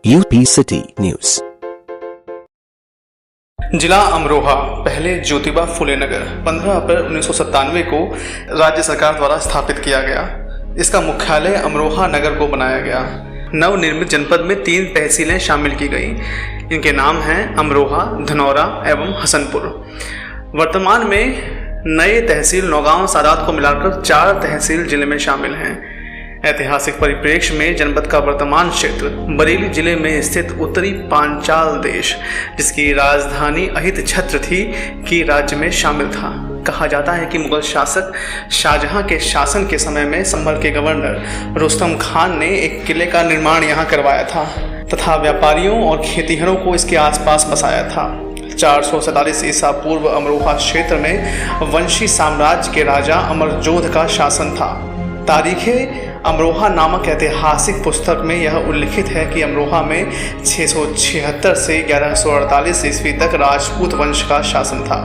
UP city news. जिला अमरोहा पहले ज्योतिबा फुले नगर 15 अप्रैल 1997 को राज्य सरकार द्वारा स्थापित किया गया। इसका मुख्यालय अमरोहा नगर को बनाया गया। नवनिर्मित जनपद में 3 तहसीलें शामिल की गई। इनके नाम हैं अमरोहा, धनौरा एवं हसनपुर। वर्तमान में नए तहसील नौगांव सादात को मिलाकर 4 तहसील जिले में शामिल हैं। ऐतिहासिक परिप्रेक्ष्य में जनपद का वर्तमान क्षेत्र बरेली जिले में स्थित उत्तरी पांचाल देश, जिसकी राजधानी अहित छत्र थी, की राज्य में शामिल था। कहा जाता है कि मुगल शासक शाहजहां के शासन के समय में संभल के गवर्नर रुस्तम खान ने एक किले का निर्माण यहाँ करवाया था तथा व्यापारियों और खेतिहरों को इसके आसपास बसाया था। 447 ईसा पूर्व अमरोहा क्षेत्र में वंशी साम्राज्य के राजा अमरजोध का शासन था। तारीखें अमरोहा नामक ऐतिहासिक पुस्तक में यह उल्लिखित है कि अमरोहा में 676 से 1148 ईस्वी तक राजपूत वंश का शासन था।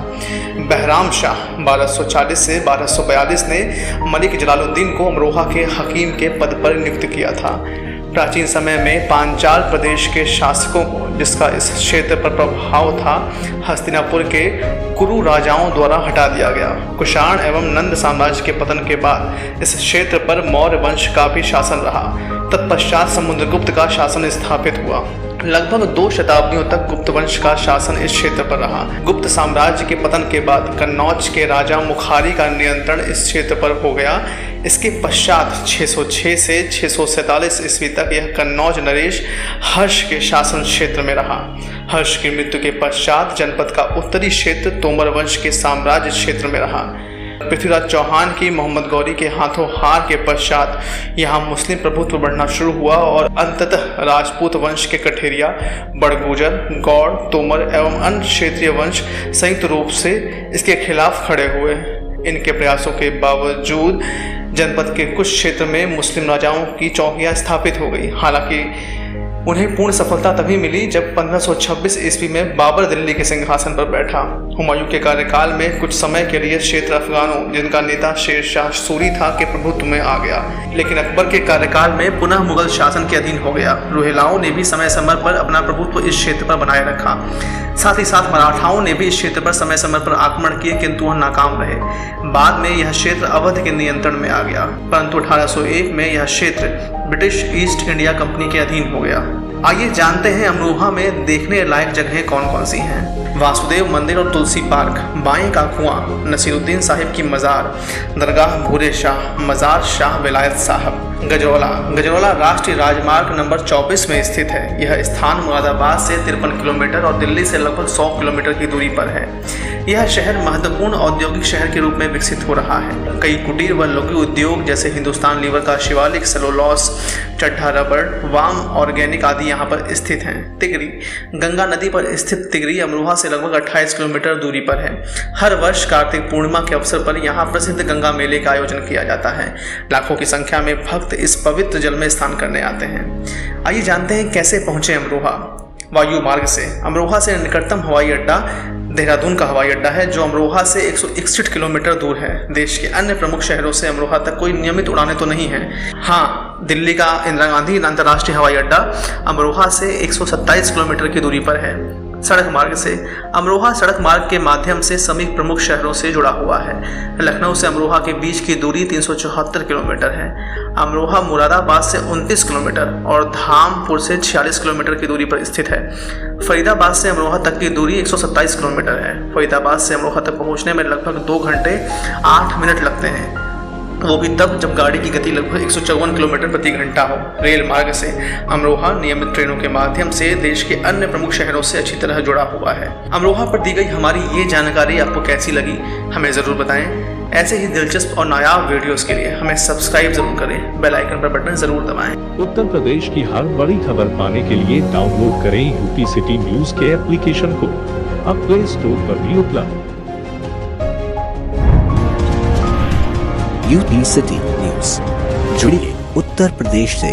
बहराम शाह 1240 से 1242 ने मलिक जलालुद्दीन को अमरोहा के हकीम के पद पर नियुक्त किया था। प्राचीन समय में पांचाल प्रदेश के शासकों को, जिसका इस क्षेत्र पर प्रभाव था, हस्तिनापुर के कुरु राजाओं द्वारा हटा दिया गया। कुषाण एवं नंद साम्राज्य के पतन के बाद इस क्षेत्र पर मौर्य वंश का भी शासन रहा। तत्पश्चात समुद्रगुप्त का शासन स्थापित हुआ। लगभग 2 शताब्दियों तक गुप्त वंश का शासन इस क्षेत्र पर रहा। गुप्त साम्राज्य के पतन के बाद कन्नौज के राजा मुखारी का नियंत्रण इस क्षेत्र पर हो गया। इसके पश्चात 606 से 647 ईस्वी तक यह कन्नौज नरेश हर्ष के शासन क्षेत्र में रहा। हर्ष की मृत्यु के पश्चात जनपद का उत्तरी क्षेत्र तोमर वंश के साम्राज्य क्षेत्र में रहा। पृथ्वीराज चौहान की मोहम्मद गौरी के हाथों हार के पश्चात यहाँ मुस्लिम प्रभुत्व बढ़ना शुरू हुआ और अंततः राजपूत वंश के कठेरिया, बड़गुजर, गौड़, तोमर एवं अन्य क्षेत्रीय वंश संयुक्त रूप से इसके खिलाफ खड़े हुए। इनके प्रयासों के बावजूद जनपद के कुछ क्षेत्र में मुस्लिम राजाओं की चौकियां स्थापित हो गई। हालांकि उन्हें पूर्ण सफलता तभी मिली जब 1526 ईस्वी में बाबर दिल्ली के सिंहासन पर बैठा। हुमायूं के कार्यकाल में कुछ समय के लिए क्षेत्र अफगानों, जिनका नेता शेर शाह सूरी था, के प्रभुत्व में आ गया, लेकिन अकबर के कार्यकाल में पुनः मुगल शासन के अधीन हो गया। रोहिलाओं ने भी समय समय पर अपना प्रभुत्व इस क्षेत्र पर बनाए रखा। साथ ही साथ मराठाओं ने भी इस क्षेत्र पर समय समय पर आक्रमण किए, किंतु वह नाकाम रहे। बाद में यह क्षेत्र अवध के नियंत्रण में आ गया, परंतु 1801 में यह क्षेत्र ब्रिटिश ईस्ट इंडिया कंपनी के अधीन हो गया। आइए जानते हैं अमरोहा में देखने लायक जगहें कौन कौन सी हैं। वासुदेव मंदिर और तुलसी पार्क, बाएं का कुआं, नसीरुद्दीन साहिब की मज़ार, दरगाह भूरे शाह, मज़ार शाह विलायत साहब। गजरौला राष्ट्रीय राजमार्ग नंबर 24 में स्थित है। यह स्थान मुरादाबाद से 53 किलोमीटर और दिल्ली से लगभग 100 किलोमीटर की दूरी पर है। यह शहर महत्वपूर्ण औद्योगिक शहर के रूप में विकसित हो रहा है। कई कुटीर व लघु उद्योग जैसे हिंदुस्तान लीवर का शिवालिक, सेलुलोस, चड्ढा रबड़, वाम ऑर्गेनिक आदि यहाँ पर स्थित हैं। तिगरी, गंगा नदी पर स्थित तिगरी अमरोहा से लगभग 28 किलोमीटर दूरी पर है। हर वर्ष कार्तिक पूर्णिमा के अवसर पर यहाँ प्रसिद्ध गंगा मेले का आयोजन किया जाता है। लाखों की संख्या में भक्त इस पवित्र जल में स्नान करने आते हैं। आइए जानते हैं कैसे पहुंचे अमरोहा। वायु मार्ग से अमरोहा से निकटतम हवाई अड्डा देहरादून का हवाई अड्डा है, जो अमरोहा से 161 किलोमीटर दूर है। देश के अन्य प्रमुख शहरों से अमरोहा तक कोई नियमित उड़ानें तो नहीं है। हाँ, दिल्ली का इंदिरा गांधी अंतर्राष्ट्रीय हवाई अड्डा अमरोहा से 127 किलोमीटर की दूरी पर है। सड़क मार्ग से अमरोहा सड़क मार्ग के माध्यम से समीप प्रमुख शहरों से जुड़ा हुआ है। लखनऊ से अमरोहा के बीच की दूरी 374 किलोमीटर है। अमरोहा मुरादाबाद से 29 किलोमीटर और धामपुर से 46 किलोमीटर की दूरी पर स्थित है। फरीदाबाद से अमरोहा तक की दूरी 127 किलोमीटर है। फरीदाबाद से अमरोहा तक पहुंचने में लगभग 2 घंटे 8 मिनट लगते हैं, वो भी तब जब गाड़ी की गति लगभग 154 किलोमीटर प्रति घंटा हो। रेल मार्ग से अमरोहा नियमित ट्रेनों के माध्यम से देश के अन्य प्रमुख शहरों से अच्छी तरह जुड़ा हुआ है। अमरोहा पर दी गई हमारी ये जानकारी आपको कैसी लगी, हमें ज़रूर बताएं। ऐसे ही दिलचस्प और नायाब वीडियोस के लिए हमें सब्सक्राइब जरूर करें, बेल आइकन पर बटन जरूर दबाएं। उत्तर प्रदेश की हर बड़ी खबर पाने के लिए डाउनलोड करें यूपी सिटी न्यूज के एप्लीकेशन को। अब प्ले स्टोर पर भी उपलब्ध। यूपी सिटी न्यूज, जुड़िए उत्तर प्रदेश से।